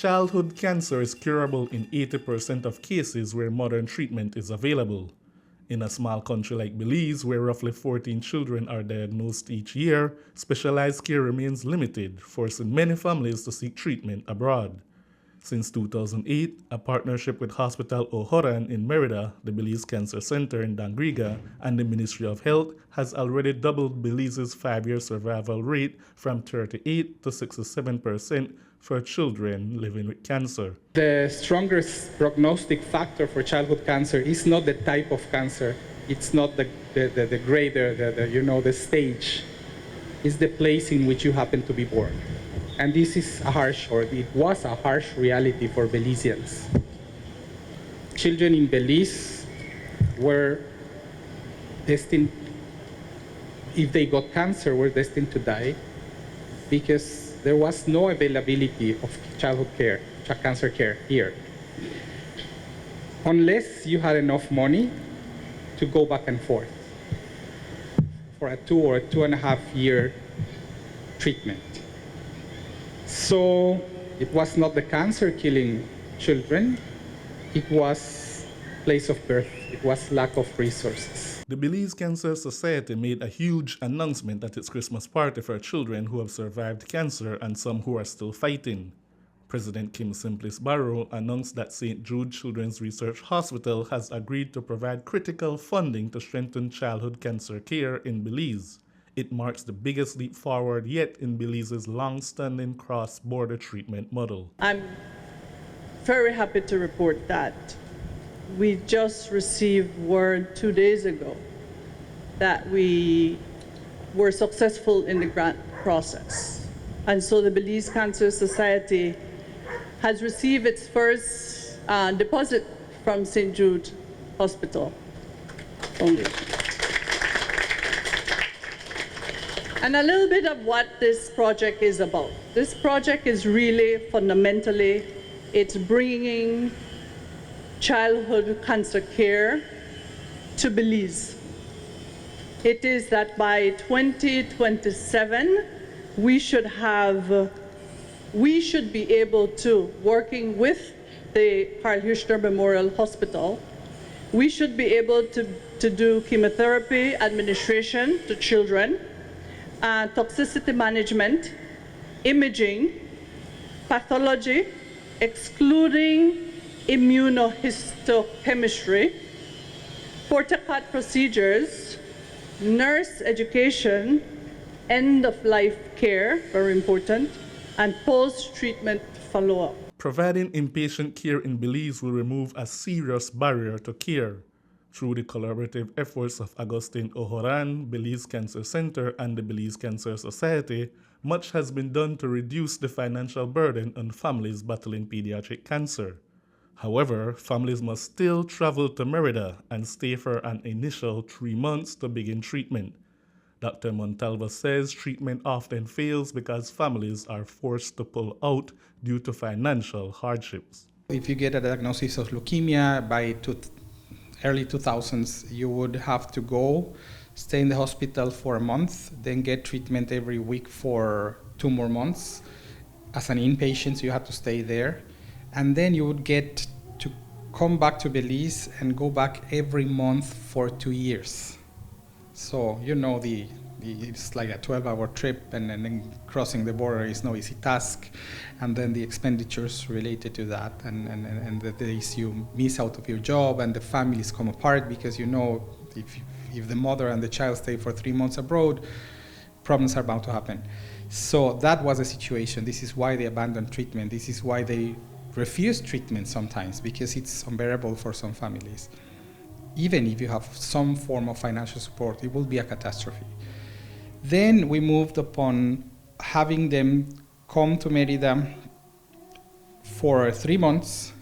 Childhood cancer is curable in 80% of cases where modern treatment is available. In a small country like Belize, where roughly 14 children are diagnosed each year, specialized care remains limited, forcing many families to seek treatment abroad. Since 2008, a partnership with Hospital O'Horan in Merida, the Belize Cancer Center in Dangriga, and the Ministry of Health has already doubled Belize's 5-year survival rate from 38 to 67% for children living with cancer. The strongest prognostic factor for childhood cancer is not the type of cancer, it's not the grade, the stage, it's the place in which you happen to be born. And this is it was a harsh reality for Belizeans. Children in Belize were destined, if they got cancer, were destined to die because there was no availability of childhood care, cancer care here. Unless you had enough money to go back and forth for a 2 or 2.5 year treatment. So it was not the cancer killing children, it was place of birth, it was lack of resources. The Belize Cancer Society made a huge announcement at its Christmas party for children who have survived cancer and some who are still fighting. President Kim Simplis Barrow announced that St. Jude Children's Research Hospital has agreed to provide critical funding to strengthen childhood cancer care in Belize. It marks the biggest leap forward yet in Belize's long-standing cross-border treatment model. I'm very happy to report that we just received word 2 days ago that we were successful in the grant process. And so the Belize Cancer Society has received its first deposit from St. Jude Hospital Foundation. And a little bit of what this project is about. This project is really fundamentally, it's bringing childhood cancer care to Belize. It is that by 2027, we should be able to, working with the Karl Huchner Memorial Hospital, we should be able to do chemotherapy administration to children, toxicity management, imaging, pathology, excluding immunohistochemistry, Portacat procedures, nurse education, end-of-life care, very important, and post-treatment follow-up. Providing inpatient care in Belize will remove a serious barrier to care. Through the collaborative efforts of Agustin O'Horan, Belize Cancer Center, and the Belize Cancer Society, much has been done to reduce the financial burden on families battling pediatric cancer. However, families must still travel to Merida and stay for an initial 3 months to begin treatment. Dr. Montalva says treatment often fails because families are forced to pull out due to financial hardships. If you get a diagnosis of leukemia by early 2000s, you would have to go, stay in the hospital for a month, then get treatment every week for 2 more months. As an inpatient, so you have to stay there. And then you would get to come back to Belize and go back every month for 2 years. So, you know, it's like a 12-hour trip, and then crossing the border is no easy task. And then the expenditures related to that, and the days you miss out of your job, and the families come apart because, you know, if the mother and the child stay for 3 months abroad, problems are bound to happen. So that was the situation. This is why they abandoned treatment. This is why they refuse treatment sometimes, because it's unbearable for some families. Even if you have some form of financial support, it will be a catastrophe. Then we moved upon having them come to Merida for 3 months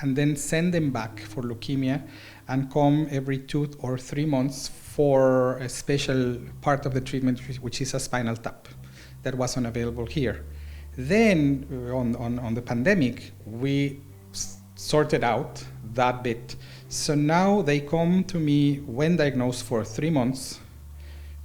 and then send them back for leukemia and come every 2 or 3 months for a special part of the treatment, which is a spinal tap that wasn't available here. Then on the pandemic, we sorted out that bit. So now they come to me when diagnosed for 3 months.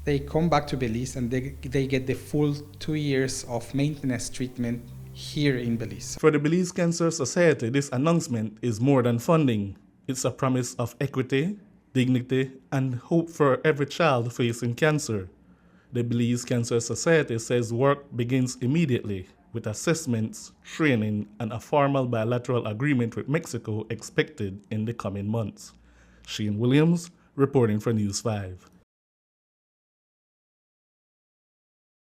They come back to Belize and they get the full 2 years of maintenance treatment here in Belize. For the Belize Cancer Society, this announcement is more than funding. It's a promise of equity, dignity, and hope for every child facing cancer. The Belize Cancer Society says work begins immediately with assessments, training, and a formal bilateral agreement with Mexico expected in the coming months. Shane Williams, reporting for News 5.